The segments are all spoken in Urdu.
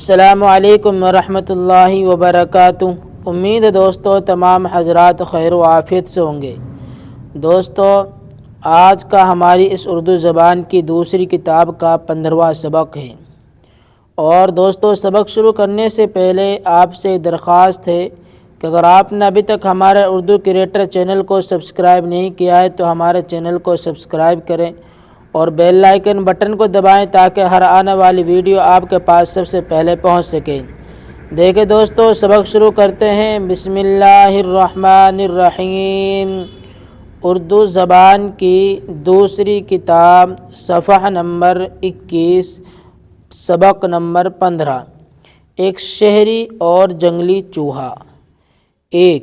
السلام علیکم ورحمۃ اللہ وبرکاتہ۔ امید ہے دوستو تمام حضرات خیر و عافیت سے ہوں گے۔ دوستو آج کا ہماری اس اردو زبان کی دوسری کتاب کا 15واں سبق ہے، اور دوستو سبق شروع کرنے سے پہلے آپ سے درخواست ہے کہ اگر آپ نے ابھی تک ہمارے اردو کریٹر چینل کو سبسکرائب نہیں کیا ہے تو ہمارے چینل کو سبسکرائب کریں اور بیل آئیکن بٹن کو دبائیں تاکہ ہر آنے والی ویڈیو آپ کے پاس سب سے پہلے پہنچ سکے۔ دیکھیں دوستو سبق شروع کرتے ہیں۔ بسم اللہ الرحمن الرحیم۔ اردو زبان کی دوسری کتاب صفحہ نمبر 21 سبق نمبر 15۔ ایک شہری اور جنگلی چوہا۔ یہ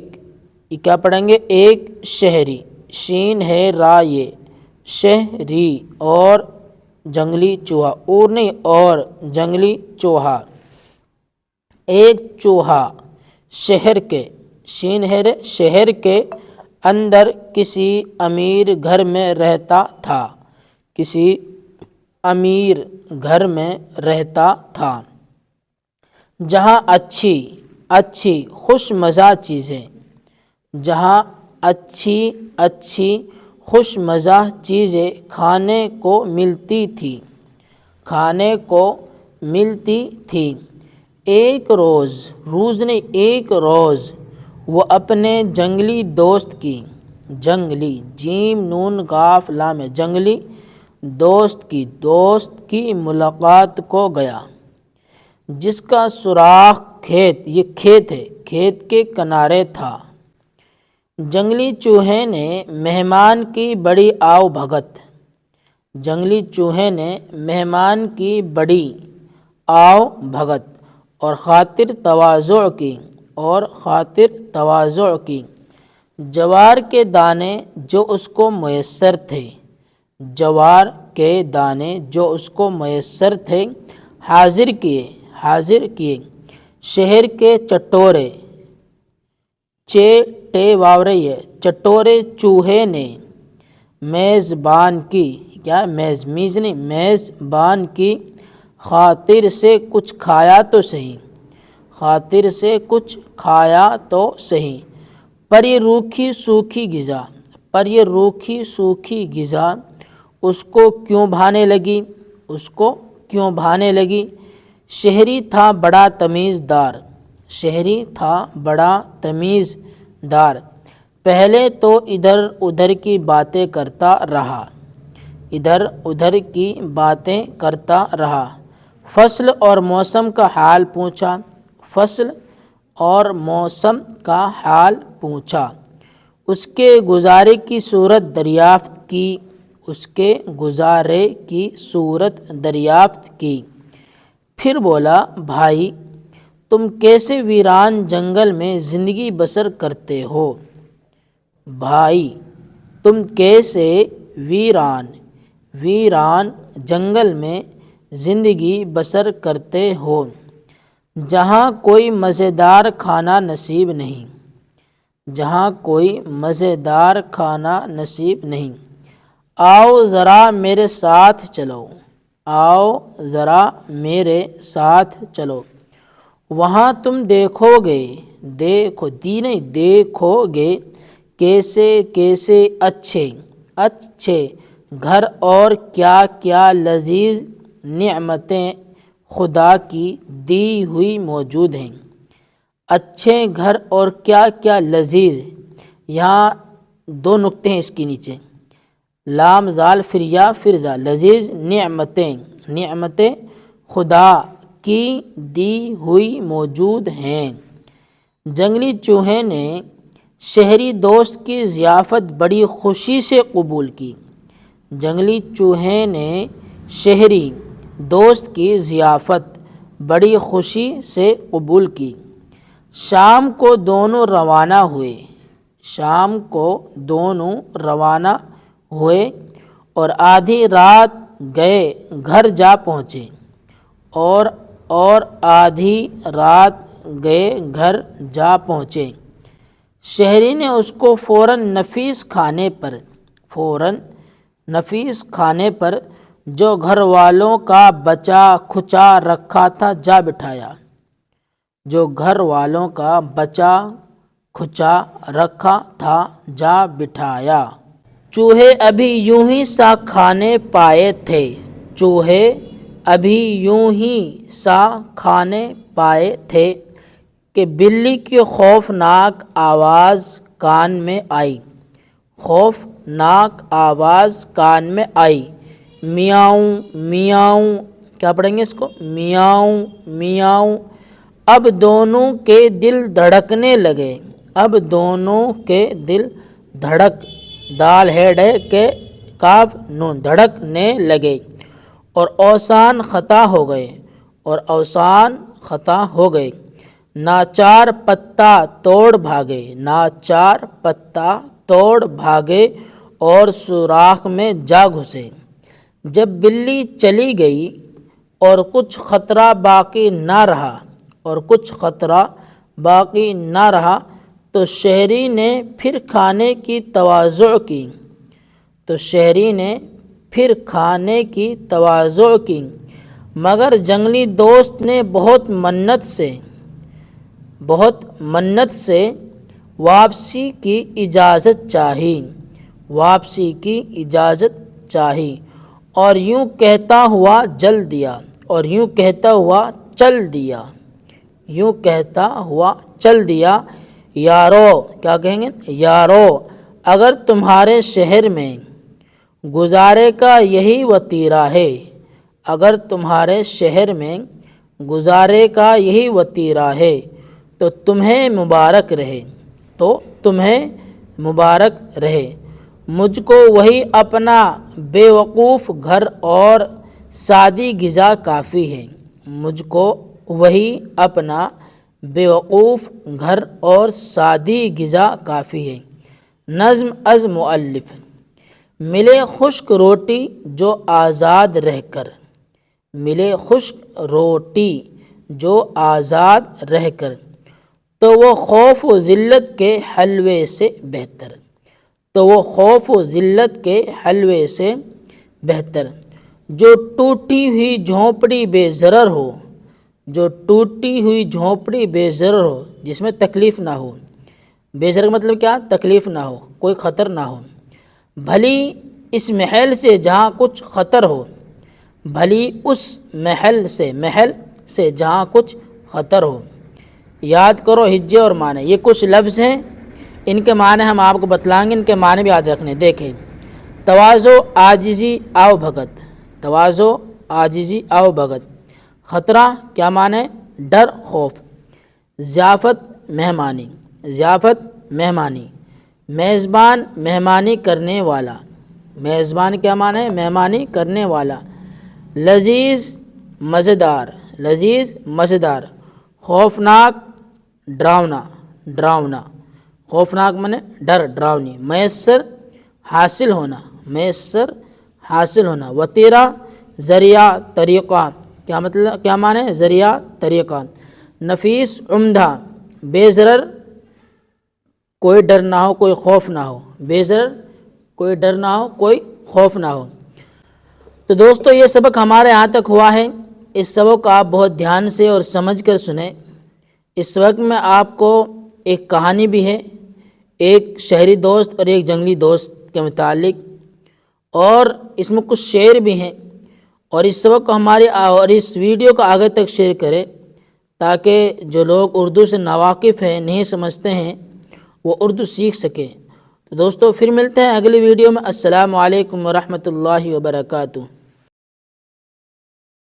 کیا پڑھیں گے؟ ایک شہری، شین ہے را یہ، شہری اور جنگلی چوہا، اور نہیں اور جنگلی چوہا۔ ایک چوہا شہر کے، شین ہے رے، شہر کے اندر کسی امیر گھر میں رہتا تھا، کسی امیر گھر میں رہتا تھا جہاں اچھی خوش مزہ چیزیں، جہاں اچھی خوش مزہ چیزیں کھانے کو ملتی تھی۔ ایک روز وہ اپنے جنگلی دوست کی، جنگلی جیم نون قاف لام جنگلی دوست کی ملاقات کو گیا، جس کا سوراخ کھیت کے کنارے تھا۔ جنگلی چوہے نے مہمان کی بڑی آؤ بھگت اور خاطر تواضع کی، جوار کے دانے جو اس کو میسر تھے حاضر کیے۔ شہر کے چٹورے چوہے نے میزبان کی خاطر سے کچھ کھایا تو صحیح، پر یہ روکھی سوکھی غذا اس کو کیوں بھانے لگی؟ شہری تھا بڑا تمیزدار، پہلے تو ادھر ادھر کی باتیں کرتا رہا، فصل اور موسم کا حال پوچھا، اس کے گزارے کی صورت دریافت کی، پھر بولا بھائی تم کیسے ویران جنگل میں زندگی بسر کرتے ہو؟ ویران جنگل میں زندگی بسر کرتے ہو، جہاں کوئی مزیدار کھانا نصیب نہیں، آؤ ذرا میرے ساتھ چلو، وہاں تم دیکھو گے کیسے اچھے گھر اور کیا لذیذ نعمتیں خدا کی دی ہوئی موجود ہیں۔ اچھے گھر اور کیا لذیذ، یہاں دو نقطے ہیں اس کے نیچے، لام زال پھر یا پھر زال، لذیذ نعمتیں خدا کی دی ہوئی موجود ہیں۔ جنگلی چوہے نے شہری دوست کی ضیافت بڑی خوشی سے قبول کی، جنگلی چوہے نے شہری دوست کی ضیافت بڑی خوشی سے قبول کی۔ شام کو دونوں روانہ ہوئے اور آدھی رات گئے گھر جا پہنچے۔ شہری نے اس کو فوراً نفیس کھانے پر جو گھر والوں کا بچا کھچا رکھا تھا جا بٹھایا، جو گھر والوں کا بچا کھچا رکھا تھا جا بٹھایا۔ چوہے ابھی یوں ہی سا کھانے پائے تھے، چوہے ابھی یوں ہی سا کھانے پائے تھے کہ بلی کی خوفناک آواز کان میں آئی، خوفناک آواز کان میں آئی، میاؤں میاؤں، کیا پڑھیں گے اس کو، میاؤں میاؤں۔ اب دونوں کے دل دھڑکنے لگے، اب دونوں کے دل دھڑک، دال ہے ڈے کے کاف نون، دھڑکنے لگے اور اوسان خطا ہو گئے، اور اوسان خطا ہو گئے۔ ناچار پتا توڑ بھاگے، ناچار پتا توڑ بھاگے اور سوراخ میں جا گھسے۔ جب بلی چلی گئی اور کچھ خطرہ باقی نہ رہا، اور کچھ خطرہ باقی نہ رہا، تو شہری نے پھر کھانے کی تواضع کی، تو شہری نے پھر کھانے کی تواضع کی، مگر جنگلی دوست نے بہت منت سے واپسی کی اجازت چاہی، واپسی کی اجازت چاہی، اور یوں کہتا ہوا جل دیا، اور یوں کہتا ہوا چل دیا، یوں کہتا ہوا چل دیا۔ یارو، کیا کہیں گے، یارو اگر تمہارے شہر میں گزارے کا یہی وتیرہ ہے، اگر تمہارے شہر میں گزارے کا یہی وتیرہ ہے، تو تمہیں مبارک رہے، تو تمہیں مبارک رہے۔ مجھ کو وہی اپنا بے وقوف گھر اور سادی غذا کافی ہے، مجھ کو وہی اپنا بے وقوف گھر اور سادی غذا کافی ہے۔ نظم از مؤلف۔ ملے خشک روٹی جو آزاد رہ کر، ملے خشک روٹی جو آزاد رہ کر، تو وہ خوف و ذلت کے حلوے سے بہتر، تو وہ خوف و ذلت کے حلوے سے بہتر۔ جو ٹوٹی ہوئی جھونپڑی بے ضرر ہو، جو ٹوٹی ہوئی جھونپڑی بے ضرر ہو، جس میں تکلیف نہ ہو، بے ضرر مطلب کیا، تکلیف نہ ہو، کوئی خطر نہ ہو۔ بھلی اس محل سے جہاں کچھ خطر ہو، بھلی اس محل سے جہاں کچھ خطر ہو۔ یاد کرو ہجے اور معنی، یہ کچھ لفظ ہیں، ان کے معنی ہم آپ کو بتلائیں گے، ان کے معنی بھی یاد رکھنے۔ دیکھیں، تواضع عاجزی آؤ بھگت، تواضع عاجزی آؤ بھگت۔ خطرہ کیا معنی، ڈر خوف۔ ضیافت مہمانی، ضیافت مہمانی۔ میزبان مہمانی کرنے والا، میزبان کیا معنی ہے، مہمانی کرنے والا۔ لذیذ مزیدار، لذیذ مزیدار۔ خوفناک ڈراؤنا، ڈراؤنا۔ خوفناک معنی ڈر، ڈراؤنی۔ میسر حاصل ہونا، میسر حاصل ہونا۔ وتیرہ ذریعہ طریقہ، کیا مطلب، کیا معنی ہے، ذریعہ طریقہ۔ نفیس عمدہ، بے ضرر کوئی ڈر نہ ہو، کوئی خوف نہ ہو، بے ضرر کوئی ڈر نہ ہو، کوئی خوف نہ ہو۔ تو دوستو یہ سبق ہمارے یہاں تک ہوا ہے، اس سبق کو آپ بہت دھیان سے اور سمجھ کر سنیں۔ اس سبق میں آپ کو ایک کہانی بھی ہے، ایک شہری دوست اور ایک جنگلی دوست کے متعلق، اور اس میں کچھ شعر بھی ہیں، اور اس سبق کو اور اس ویڈیو کو آگے تک شیئر کریں، تاکہ جو لوگ اردو سے ناواقف ہیں، نہیں سمجھتے ہیں، وہ اردو سیکھ سکیں۔ تو دوستو پھر ملتے ہیں اگلی ویڈیو میں۔ السلام علیکم ورحمۃ اللہ وبرکاتہ۔